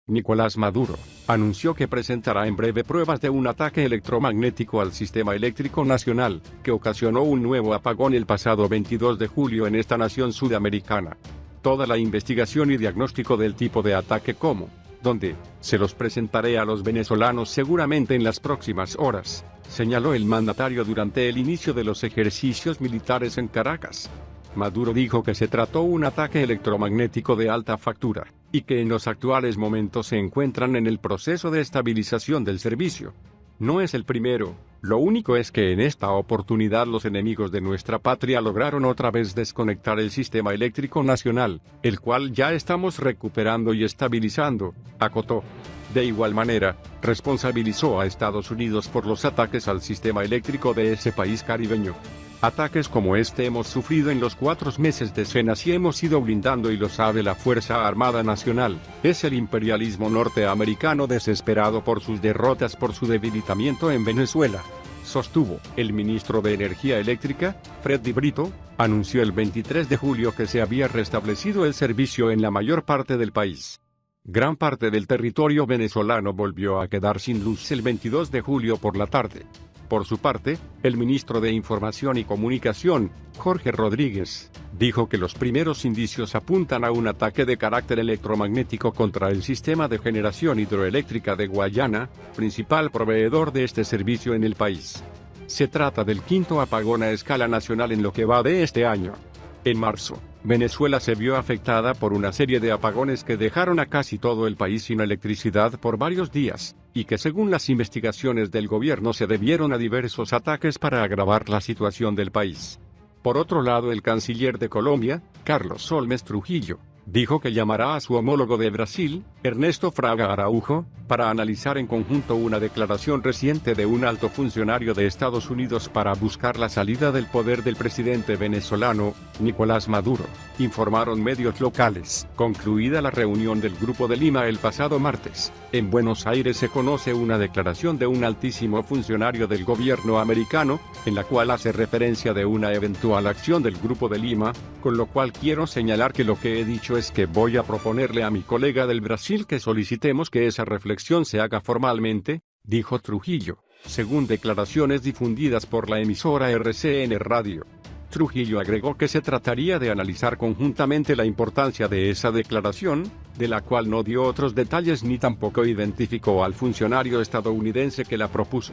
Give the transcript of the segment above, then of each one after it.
Nicolás Maduro, anunció que presentará en breve pruebas de un ataque electromagnético al sistema eléctrico nacional, que ocasionó un nuevo apagón el pasado 22 de julio en esta nación sudamericana. Toda la investigación y diagnóstico del tipo de ataque dónde, se los presentaré a los venezolanos seguramente en las próximas horas, señaló el mandatario durante el inicio de los ejercicios militares en Caracas. Maduro dijo que se trató un ataque electromagnético de alta factura, y que en los actuales momentos se encuentran en el proceso de estabilización del servicio. No es el primero, lo único es que en esta oportunidad los enemigos de nuestra patria lograron otra vez desconectar el sistema eléctrico nacional, el cual ya estamos recuperando y estabilizando, acotó. De igual manera, responsabilizó a Estados Unidos por los ataques al sistema eléctrico de ese país caribeño. Ataques como este hemos sufrido en los 4 meses de cenas y hemos ido blindando y lo sabe la Fuerza Armada Nacional, es el imperialismo norteamericano desesperado por sus derrotas por su debilitamiento en Venezuela, sostuvo. El ministro de Energía Eléctrica, Freddy Brito, anunció el 23 de julio que se había restablecido el servicio en la mayor parte del país. Gran parte del territorio venezolano volvió a quedar sin luz el 22 de julio por la tarde. Por su parte, el ministro de Información y Comunicación, Jorge Rodríguez, dijo que los primeros indicios apuntan a un ataque de carácter electromagnético contra el sistema de generación hidroeléctrica de Guayana, principal proveedor de este servicio en el país. Se trata del 5º apagón a escala nacional en lo que va de este año. En marzo, Venezuela se vio afectada por una serie de apagones que dejaron a casi todo el país sin electricidad por varios días, y que según las investigaciones del gobierno se debieron a diversos ataques para agravar la situación del país. Por otro lado, el canciller de Colombia, Carlos Holmes Trujillo, dijo que llamará a su homólogo de Brasil, Ernesto Fraga Araujo, para analizar en conjunto una declaración reciente de un alto funcionario de Estados Unidos para buscar la salida del poder del presidente venezolano, Nicolás Maduro, informaron medios locales. Concluida la reunión del Grupo de Lima el pasado martes, en Buenos Aires se conoce una declaración de un altísimo funcionario del gobierno americano, en la cual hace referencia de una eventual acción del Grupo de Lima, con lo cual quiero señalar que lo que he dicho es que voy a proponerle a mi colega del Brasil que solicitemos que esa reflexión se haga formalmente, dijo Trujillo, según declaraciones difundidas por la emisora RCN Radio. Trujillo agregó que se trataría de analizar conjuntamente la importancia de esa declaración, de la cual no dio otros detalles ni tampoco identificó al funcionario estadounidense que la propuso.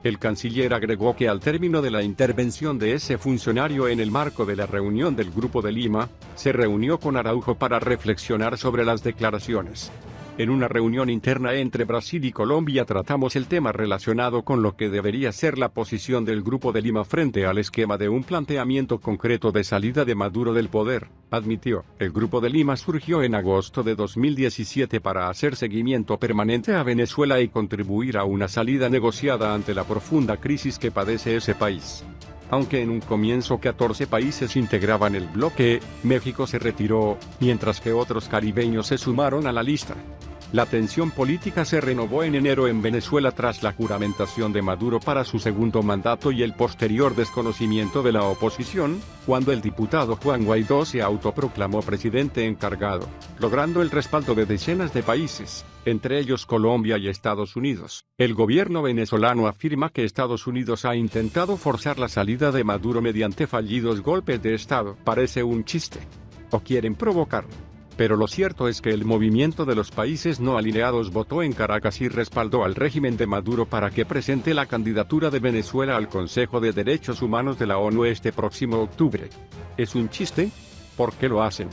El canciller agregó que al término de la intervención de ese funcionario en el marco de la reunión del Grupo de Lima, se reunió con Araujo para reflexionar sobre las declaraciones. En una reunión interna entre Brasil y Colombia tratamos el tema relacionado con lo que debería ser la posición del Grupo de Lima frente al esquema de un planteamiento concreto de salida de Maduro del poder, admitió. El Grupo de Lima surgió en agosto de 2017 para hacer seguimiento permanente a Venezuela y contribuir a una salida negociada ante la profunda crisis que padece ese país. Aunque en un comienzo 14 países integraban el bloque, México se retiró, mientras que otros caribeños se sumaron a la lista. La tensión política se renovó en enero en Venezuela tras la juramentación de Maduro para su segundo mandato y el posterior desconocimiento de la oposición, cuando el diputado Juan Guaidó se autoproclamó presidente encargado, logrando el respaldo de decenas de países, entre ellos Colombia y Estados Unidos. El gobierno venezolano afirma que Estados Unidos ha intentado forzar la salida de Maduro mediante fallidos golpes de Estado. Parece un chiste. O quieren provocar. Pero lo cierto es que el movimiento de los países no alineados votó en Caracas y respaldó al régimen de Maduro para que presente la candidatura de Venezuela al Consejo de Derechos Humanos de la ONU este próximo octubre. ¿Es un chiste? ¿Por qué lo hacen?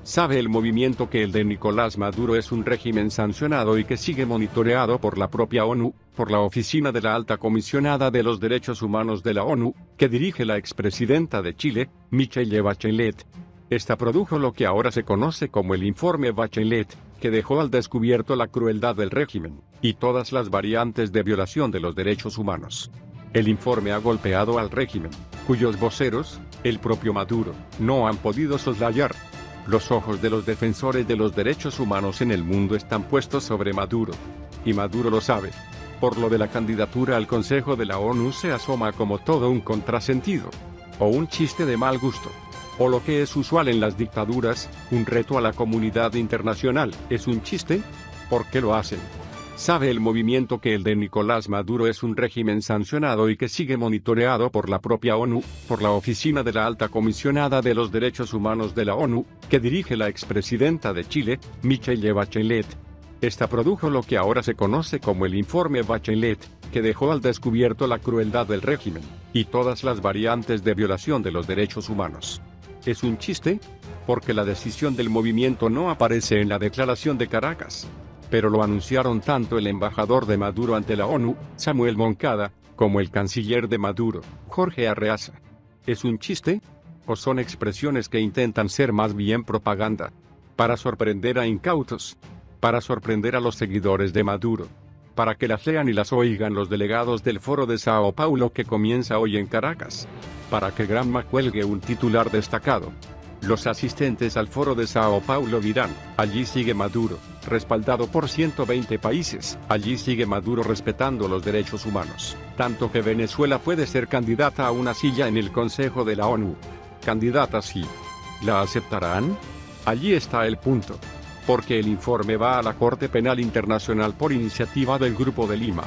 ¿Sabe el movimiento que el de Nicolás Maduro es un régimen sancionado y que sigue monitoreado por la propia ONU, por la Oficina de la Alta Comisionada de los Derechos Humanos de la ONU, que dirige la expresidenta de Chile, Michelle Bachelet? Esta produjo lo que ahora se conoce como el Informe Bachelet, que dejó al descubierto la crueldad del régimen, y todas las variantes de violación de los derechos humanos. El informe ha golpeado al régimen, cuyos voceros, el propio Maduro, no han podido soslayar. Los ojos de los defensores de los derechos humanos en el mundo están puestos sobre Maduro. Y Maduro lo sabe. Por lo de la candidatura al Consejo de la ONU se asoma como todo un contrasentido. O un chiste de mal gusto. O lo que es usual en las dictaduras, un reto a la comunidad internacional. ¿Es un chiste? ¿Por qué lo hacen? ¿Sabe el movimiento que el de Nicolás Maduro es un régimen sancionado y que sigue monitoreado por la propia ONU, por la Oficina de la Alta Comisionada de los Derechos Humanos de la ONU, que dirige la expresidenta de Chile, Michelle Bachelet? Esta produjo lo que ahora se conoce como el Informe Bachelet, que dejó al descubierto la crueldad del régimen, y todas las variantes de violación de los derechos humanos. ¿Es un chiste? Porque la decisión del movimiento no aparece en la declaración de Caracas. Pero lo anunciaron tanto el embajador de Maduro ante la ONU, Samuel Moncada, como el canciller de Maduro, Jorge Arreaza. ¿Es un chiste? ¿O son expresiones que intentan ser más bien propaganda? Para sorprender a incautos. Para sorprender a los seguidores de Maduro. Para que las lean y las oigan los delegados del Foro de Sao Paulo que comienza hoy en Caracas. Para que Granma cuelgue un titular destacado. Los asistentes al Foro de Sao Paulo dirán, allí sigue Maduro, respaldado por 120 países, allí sigue Maduro respetando los derechos humanos, tanto que Venezuela puede ser candidata a una silla en el Consejo de la ONU. Candidata sí. ¿La aceptarán? Allí está el punto. Porque el informe va a la Corte Penal Internacional por iniciativa del Grupo de Lima.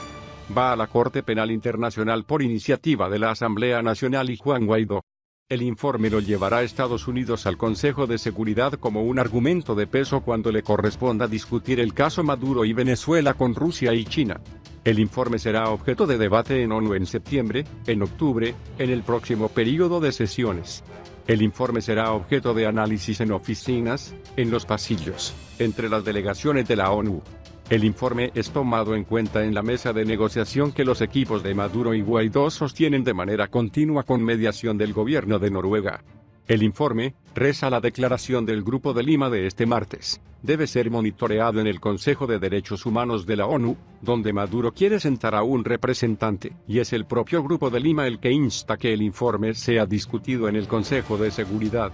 Va a la Corte Penal Internacional por iniciativa de la Asamblea Nacional y Juan Guaidó. El informe lo llevará a Estados Unidos al Consejo de Seguridad como un argumento de peso cuando le corresponda discutir el caso Maduro y Venezuela con Rusia y China. El informe será objeto de debate en ONU en septiembre, en octubre, en el próximo período de sesiones. El informe será objeto de análisis en oficinas, en los pasillos, entre las delegaciones de la ONU. El informe es tomado en cuenta en la mesa de negociación que los equipos de Maduro y Guaidó sostienen de manera continua con mediación del gobierno de Noruega. El informe, reza la declaración del Grupo de Lima de este martes, debe ser monitoreado en el Consejo de Derechos Humanos de la ONU, donde Maduro quiere sentar a un representante, y es el propio Grupo de Lima el que insta que el informe sea discutido en el Consejo de Seguridad.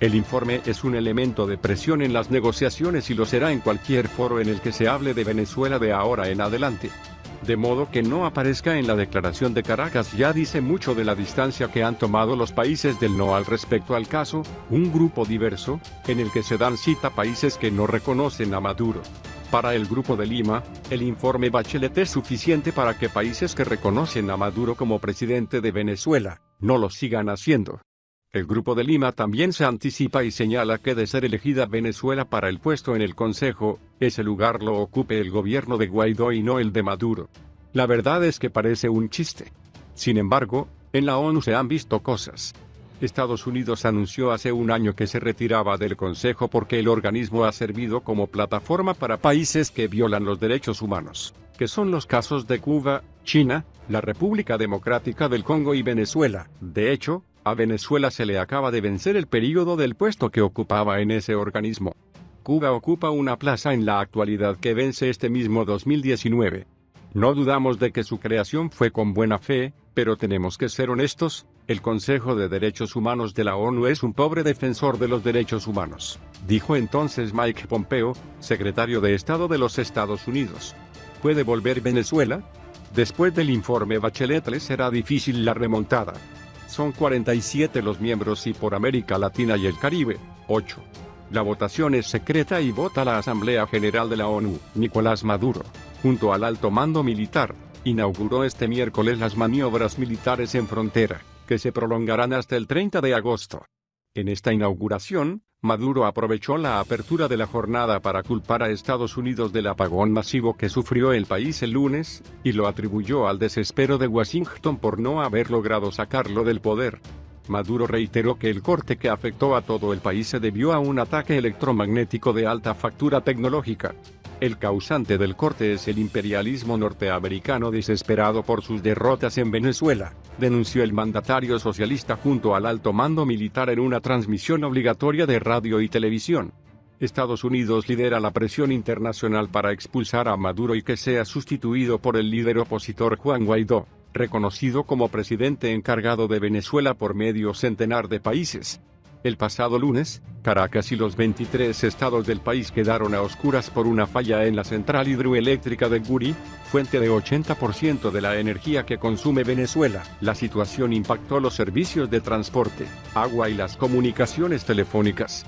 El informe es un elemento de presión en las negociaciones y lo será en cualquier foro en el que se hable de Venezuela de ahora en adelante. De modo que no aparezca en la declaración de Caracas ya dice mucho de la distancia que han tomado los países del no al respecto al caso, un grupo diverso, en el que se dan cita países que no reconocen a Maduro. Para el Grupo de Lima, el informe Bachelet es suficiente para que países que reconocen a Maduro como presidente de Venezuela, no lo sigan haciendo. El Grupo de Lima también se anticipa y señala que de ser elegida Venezuela para el puesto en el Consejo, ese lugar lo ocupe el gobierno de Guaidó y no el de Maduro. La verdad es que parece un chiste. Sin embargo, en la ONU se han visto cosas. Estados Unidos anunció hace un año que se retiraba del Consejo porque el organismo ha servido como plataforma para países que violan los derechos humanos, que son los casos de Cuba, China, la República Democrática del Congo y Venezuela. De hecho, a Venezuela se le acaba de vencer el período del puesto que ocupaba en ese organismo. Cuba ocupa una plaza en la actualidad que vence este mismo 2019. No dudamos de que su creación fue con buena fe, pero tenemos que ser honestos, el Consejo de Derechos Humanos de la ONU es un pobre defensor de los derechos humanos, dijo entonces Mike Pompeo, secretario de Estado de los Estados Unidos. ¿Puede volver Venezuela? Después del informe Bachelet le será difícil la remontada. Son 47 los miembros y por América Latina y el Caribe, 8. La votación es secreta y vota la Asamblea General de la ONU. Nicolás Maduro, junto al alto mando militar, inauguró este miércoles las maniobras militares en frontera, que se prolongarán hasta el 30 de agosto. En esta inauguración, Maduro aprovechó la apertura de la jornada para culpar a Estados Unidos del apagón masivo que sufrió el país el lunes, y lo atribuyó al desespero de Washington por no haber logrado sacarlo del poder. Maduro reiteró que el corte que afectó a todo el país se debió a un ataque electromagnético de alta factura tecnológica. El causante del corte es el imperialismo norteamericano desesperado por sus derrotas en Venezuela, denunció el mandatario socialista junto al alto mando militar en una transmisión obligatoria de radio y televisión. Estados Unidos lidera la presión internacional para expulsar a Maduro y que sea sustituido por el líder opositor Juan Guaidó, reconocido como presidente encargado de Venezuela por medio centenar de países. El pasado lunes, Caracas y los 23 estados del país quedaron a oscuras por una falla en la central hidroeléctrica de Guri, fuente de 80% de la energía que consume Venezuela. La situación impactó los servicios de transporte, agua y las comunicaciones telefónicas.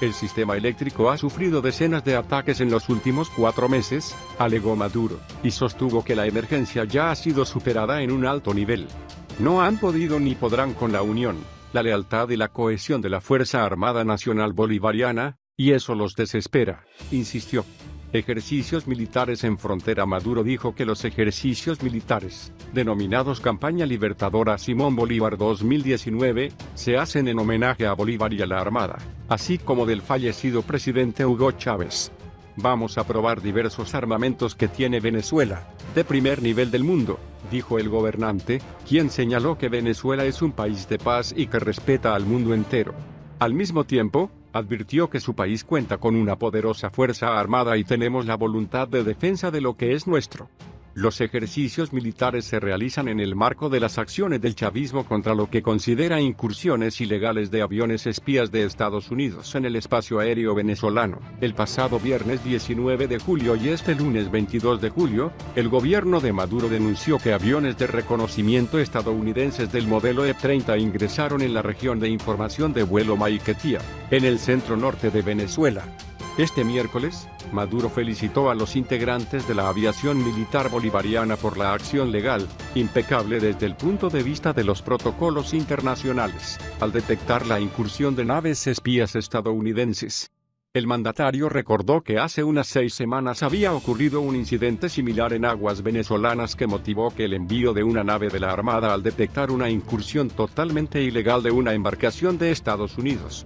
El sistema eléctrico ha sufrido decenas de ataques en los últimos 4 meses, alegó Maduro, y sostuvo que la emergencia ya ha sido superada en un alto nivel. No han podido ni podrán con la unión, la lealtad y la cohesión de la Fuerza Armada Nacional Bolivariana, y eso los desespera, insistió. Ejercicios militares en frontera. Maduro dijo que los ejercicios militares, denominados Campaña Libertadora Simón Bolívar 2019, se hacen en homenaje a Bolívar y a la Armada, así como del fallecido presidente Hugo Chávez. Vamos a probar diversos armamentos que tiene Venezuela, de primer nivel del mundo, dijo el gobernante, quien señaló que Venezuela es un país de paz y que respeta al mundo entero. Al mismo tiempo, advirtió que su país cuenta con una poderosa fuerza armada y tenemos la voluntad de defensa de lo que es nuestro. Los ejercicios militares se realizan en el marco de las acciones del chavismo contra lo que considera incursiones ilegales de aviones espías de Estados Unidos en el espacio aéreo venezolano. El pasado viernes 19 de julio y este lunes 22 de julio, el gobierno de Maduro denunció que aviones de reconocimiento estadounidenses del modelo E-30 ingresaron en la región de información de vuelo Maiquetía, en el centro norte de Venezuela. Este miércoles, Maduro felicitó a los integrantes de la aviación militar bolivariana por la acción legal, impecable desde el punto de vista de los protocolos internacionales, al detectar la incursión de naves espías estadounidenses. El mandatario recordó que hace unas 6 semanas había ocurrido un incidente similar en aguas venezolanas que motivó que el envío de una nave de la Armada al detectar una incursión totalmente ilegal de una embarcación de Estados Unidos.